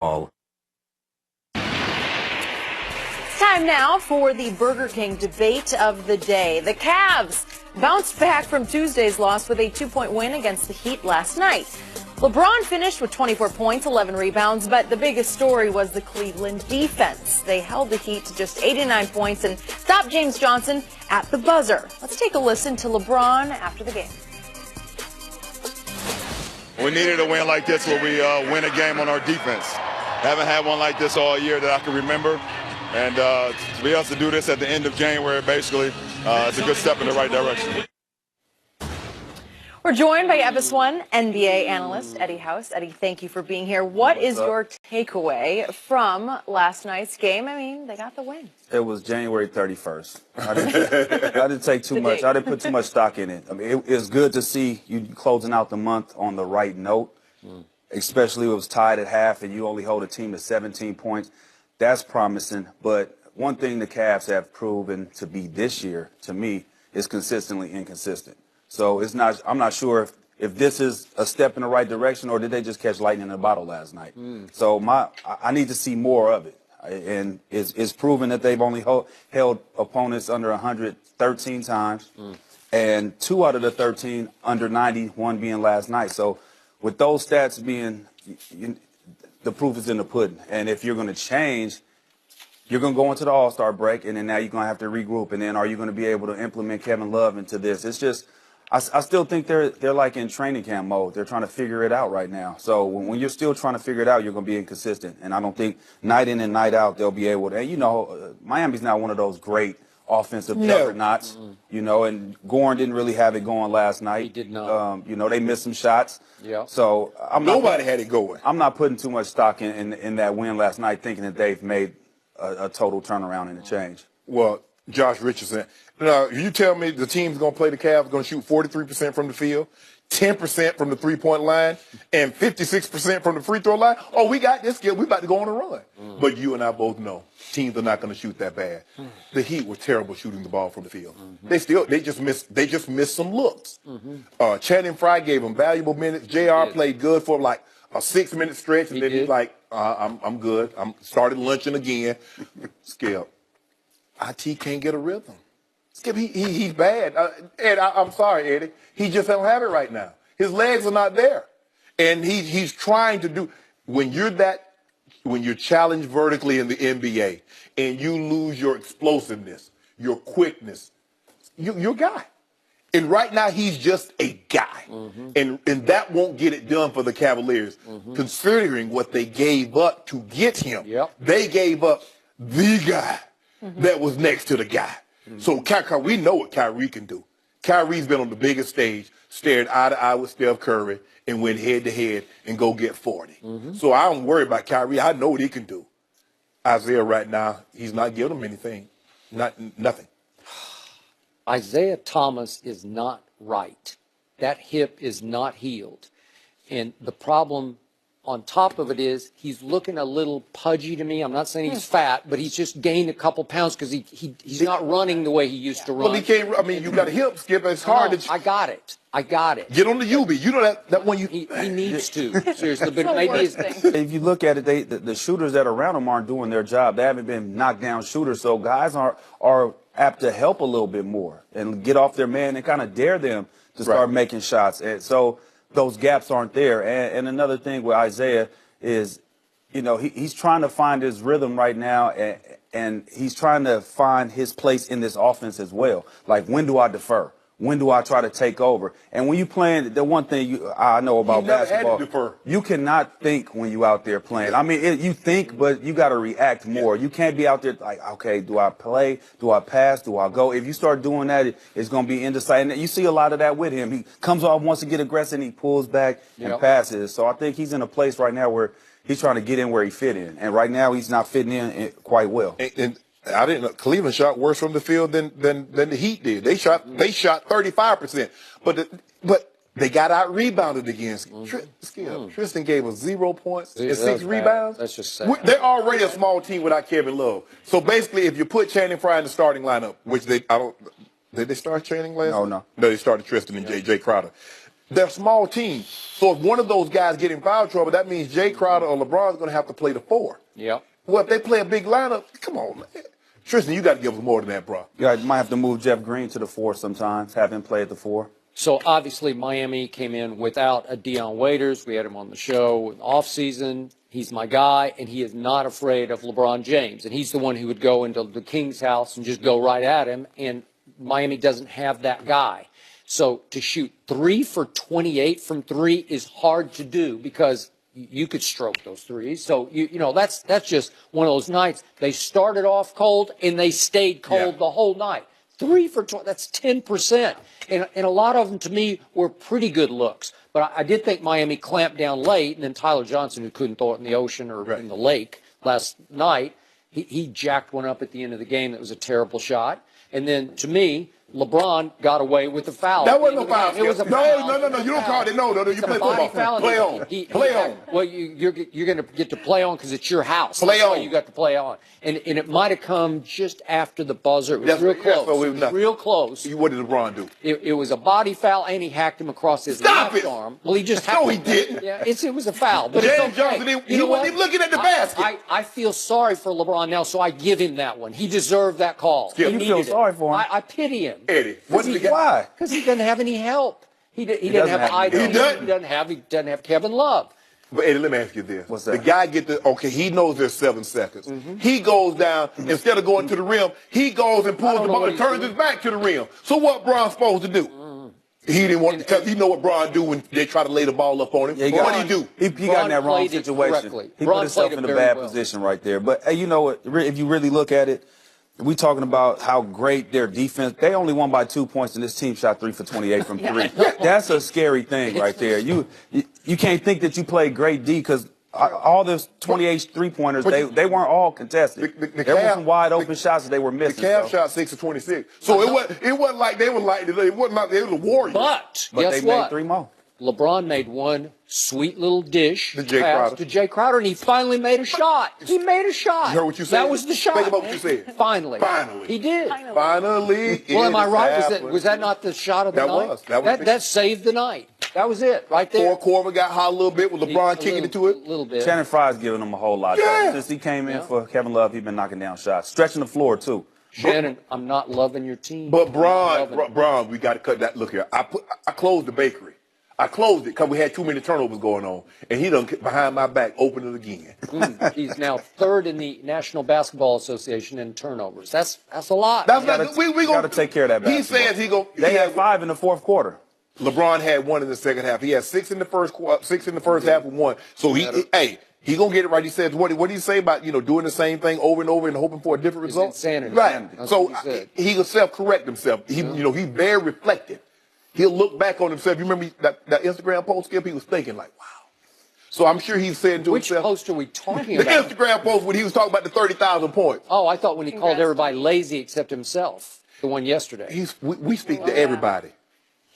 all. Time now for the Burger King debate of the day. The Cavs bounced back from Tuesday's loss with a 2-point win against the Heat last night. LeBron finished with 24 points, 11 rebounds, but the biggest story was the Cleveland defense. They held the Heat to just 89 points and stopped James Johnson at the buzzer. Let's take a listen to LeBron after the game. We needed a win like this where we win a game on our defense. Haven't had one like this all year that I can remember. And to be able to do this at the end of January, basically, it's a good step in the right direction. We're joined by FS1 NBA analyst Eddie House. Eddie, thank you for being here. What is your takeaway from last night's game? I mean, they got the win. It was January 31st. I didn't take too much. I didn't put too much stock in it. I mean, it's good to see you closing out the month on the right note, especially if it was tied at half and you only hold a team to 17 points. That's promising. But one thing the Cavs have proven to be this year, to me, is consistently inconsistent. So it's not. I'm not sure if this is a step in the right direction or did they just catch lightning in a bottle last night. So I need to see more of it. And it's proven that they've only held opponents under 113 times, and 2 out of the 13 under 90, one being last night. So with those stats being, the proof is in the pudding. And if you're going to change, you're going to go into the All-Star break, and then now you're going to have to regroup. And then are you going to be able to implement Kevin Love into this? It's just, I still think they're like in training camp mode. They're trying to figure it out right now. So when you're still trying to figure it out, you're going to be inconsistent. And I don't think night in and night out they'll be able to. And, you know, Miami's not one of those great offensive juggernauts, you know, and Goran didn't really have it going last night. He did not. You know, they missed some shots. Yeah. So Nobody had it going. I'm not putting too much stock in that win last night, thinking that they've made a total turnaround and a change. Well, Josh Richardson. Now, you tell me the team's going to play the Cavs, going to shoot 43% from the field, 10% from the three-point line, and 56% from the free throw line. Oh, we got this kid. We about to go on a run. But you and I both know teams are not going to shoot that bad. The Heat were terrible shooting the ball from the field. They just missed some looks. Channing Frye gave them valuable minutes. JR played good for like a 6-minute stretch, and then he's like, I'm good. I'm started lunching again. Skip. IT can't get a rhythm. Skip, he's bad. Ed, I'm sorry, Eddie. He just don't have it right now. His legs are not there. And he's trying to do, when you're challenged vertically in the NBA and you lose your explosiveness, your quickness, you're a guy. And right now he's just a guy. And that won't get it done for the Cavaliers, considering what they gave up to get him. They gave up the guy that was next to the guy. So we know what Kyrie can do. Kyrie's been on the biggest stage, stared eye to eye with Steph Curry, and went head-to-head and go get 40. So I don't worry about Kyrie. I know what he can do. Isaiah right now, he's not giving him anything. Nothing. Isaiah Thomas is not right. That hip is not healed. And the problem on top of it is he's looking a little pudgy to me. I'm not saying he's fat, but he's just gained a couple pounds because he's not running the way he used to run. Well, he can't. I mean, you got a hip, Skip. It's hard to. I got it. Get on the UB. You know that one. He needs to, seriously. But maybe if you look at it, the shooters that are around him aren't doing their job. They haven't been knocked down shooters, so guys are apt to help a little bit more and get off their man and kind of dare them to start making shots. And so those gaps aren't there. And another thing with Isaiah is, you know, he's trying to find his rhythm right now, and he's trying to find his place in this offense as well. Like, when do I defer? When do I try to take over? And when you playing, the one thing I know about basketball, you cannot think when you out there playing. I mean, you think, but you got to react more. You can't be out there like, okay, do I play? Do I pass? Do I go? If you start doing that, it's going to be indecisive. And you see a lot of that with him. He comes off, wants to get aggressive, and he pulls back and passes. So I think he's in a place right now where he's trying to get in where he fit in. And right now he's not fitting in quite well. And I didn't know Cleveland shot worse from the field than the Heat did. They shot 35%, but they got out rebounded against. Tristan gave us 0 points and 6 rebounds. That's just sad. They're already a small team without Kevin Love. So basically, if you put Channing Frye in the starting lineup, which did they start Channing last? No. No, they started Tristan and Jay Crowder. They're small teams. So if one of those guys get in foul trouble, that means Jay Crowder or LeBron is going to have to play the 4. Yep. Well, if they play a big lineup, come on, man. Tristan, you got to give us more than that, bro. Yeah, you might have to move Jeff Green to the 4 sometimes, have him play at the 4. So obviously Miami came in without a Deion Waiters. We had him on the show in the offseason. He's my guy, and he is not afraid of LeBron James. And he's the one who would go into the King's house and just go right at him. And Miami doesn't have that guy. So to shoot 3 for 28 from 3 is hard to do because you could stroke those threes. So, you know, that's just one of those nights. They started off cold, and they stayed cold the whole night. 3 for 20, that's 10%. And a lot of them, to me, were pretty good looks. But I did think Miami clamped down late, and then Tyler Johnson, who couldn't throw it in the ocean or in the lake last night, he jacked one up at the end of the game that was a terrible shot. And then, to me, LeBron got away with the foul. That wasn't a foul. It was a foul. No. You don't call it. No. You play football. Play on. Play on. Well, you're going to get to play on because it's your house. Play That's why on. you got to play on. And it might have come just after the buzzer. It was real close. So it was real close. What did LeBron do? It was a body foul, and he hacked him across his left arm. Well, he just No, he didn't. Yeah, it was a foul. But James it's okay. Johnson, he wasn't even looking at the basket. I feel sorry for LeBron now, so I give him that one. He deserved that call. Skip, He you feel needed it. sorry for him? I pity him. Eddie, what did he Why? Because he doesn't have any help. He doesn't doesn't have have either. any help. He doesn't have Kevin Love. But Eddie, let me ask you this. What's that? The guy he knows there's 7 seconds. He goes down, instead of going to the rim, he goes and pulls the ball and turns his back to the rim. So what Bron's supposed to do? He didn't want to, because he know what Bron do when they try to lay the ball up on him. Yeah, What did he do? He got in that wrong played it situation. correctly. He Bron put himself played in it a very bad well. position right there. But hey, you know what? If you really look at it, we talking about how great their defense. They only won by 2 points, and this team shot 3 for 28 from 3. That's a scary thing right there. You can't think that you played great D because all those 28 3-pointers, they weren't all contested. There were some wide open shots that they were missing. The Cavs shot 6 of 26. So it wasn't like they were the Warriors. But But guess they what? made 3 more. LeBron made one sweet little dish To Jay pass Crowder. to Jay Crowder, and he finally made a shot. He made a shot. You heard what you said? That was the shot. Think about man. what you said. Finally. Finally. He did. Finally. Well, am I it right? happened. Was that not the shot of the That night? was. That was That saved the night. That was it, right there. Corver got hot a little bit with LeBron kicking into it. A little bit. Shannon Fry's giving them a whole lot. Yeah. Since he came in for Kevin Love, he's been knocking down shots. Stretching the floor, too. Shannon, I'm not loving your team. But Loving it. Bron, we got to cut that. Look here. I closed the bakery. I closed it because we had too many turnovers going on, and he done behind my back opened it again. He's now 3rd in the National Basketball Association in turnovers. That's a lot. That's Gotta- not, we gotta gonna take care of that He basketball. says he go. They he had 5 in the fourth quarter. LeBron had 1 in the second half. He had 6 in the first half and 1. So he gonna get it right. He says what did he say about doing the same thing over and over and hoping for a different It's result? insanity. Right. That's So what he said. he will self-correct himself. He's very reflective. He'll look back on himself. You remember that Instagram post, Skip? He was thinking like, wow. So I'm sure he's saying to Which himself. post are we talking The about? Instagram post when he was talking about the 30,000 points. Oh, I thought when he called everybody lazy except himself, the one yesterday. We speak to everybody.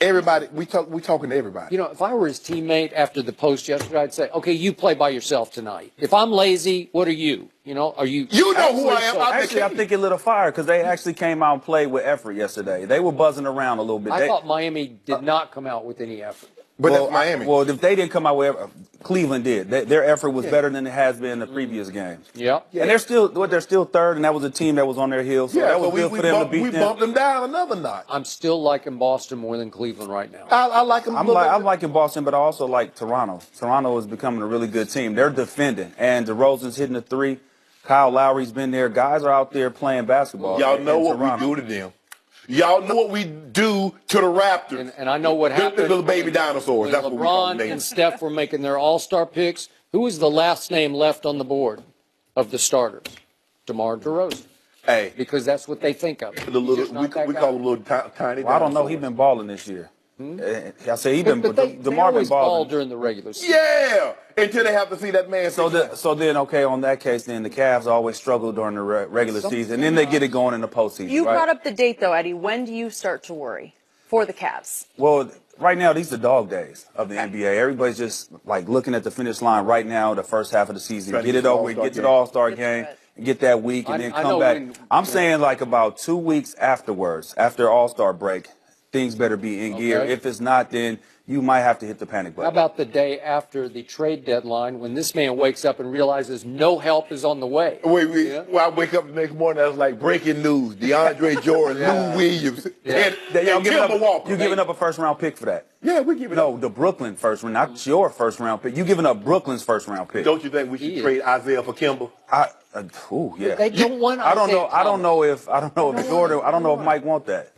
Everybody, we talking to everybody. If I were his teammate after the post yesterday, I'd say, okay, you play by yourself tonight. If I'm lazy, what are you? Are you? You know who I am. Actually, I think it lit a fire because they actually came out and played with effort yesterday. They were buzzing around a little bit. I thought Miami did not come out with any effort. But that's Miami. Well, if they didn't come out with effort, Cleveland did. Their effort was better than it has been in the previous games. Yeah. And they're still 3rd, and that was a team that was on their heels. So that was good for them to beat we them. bumped them down another notch. I'm still liking Boston more than Cleveland right now. I like them. I'm liking Boston, but I also like Toronto. Toronto is becoming a really good team. They're defending, and DeRozan's hitting the 3. Kyle Lowry's been there. Guys are out there playing basketball. Y'all know in what Toronto. we do to them. Y'all know what we do to the Raptors. And I know what happened. The little baby dinosaurs. When That's what we call LeBron them. and Steph were making their all-star picks, who was the last name left on the board of the starters? DeMar DeRozan. Hey, Because that's what they think of. the little, He's just not that we guy. call them little tiny. Well, I don't know. dinosaurs. He's been balling this year. I say he's been. But they DeMar always been ball balling. during the regular season. Yeah, until they have to see that man. So then, okay, on that case, then the Cavs always struggle during the regular season, and then they get it going in the postseason. You right? brought up the date, though, Eddie. When do you start to worry for the Cavs? Well, right now, these are dog days of the NBA. Everybody's just like looking at the finish line right now, the first half of the season. Trying to Get get it the over, All-Star get to the game. All-Star Get game, through it. and get that week, and then I come know back. when- I'm saying like about 2 weeks afterwards, after All-Star break, things better be in gear. Okay. If it's not, then you might have to hit the panic How button. about the day after the trade deadline when this man wakes up and realizes no help is on the way? When I wake up the next morning, I was like, breaking news: DeAndre Jordan, Lou Williams, and Kemba Walker. You giving up a first-round pick for that? Yeah, we giving up. No, the Brooklyn first round, not your first-round pick. You giving up Brooklyn's first-round pick? Don't you think we should trade Isaiah for Kemba? Yeah. They don't want I don't know. Isaiah I don't know if Thomas. Jordan. I don't know if Mike want that.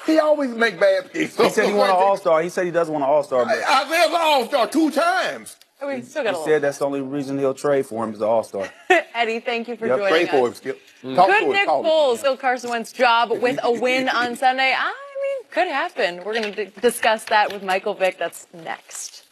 He always make bad picks. He said he want an All-Star. He said he doesn't want an All-Star. But Isaiah's an All-Star 2 times. We still got he a little. said that's the only reason he'll trade for him is the All-Star. Eddie, thank you for Yep. joining Trade for him, us. Skip. Could Talk to him. Nick Call him. Foles steal Carson Wentz's job with a win on Sunday? I mean, could happen. We're going to discuss that with Michael Vick. That's next.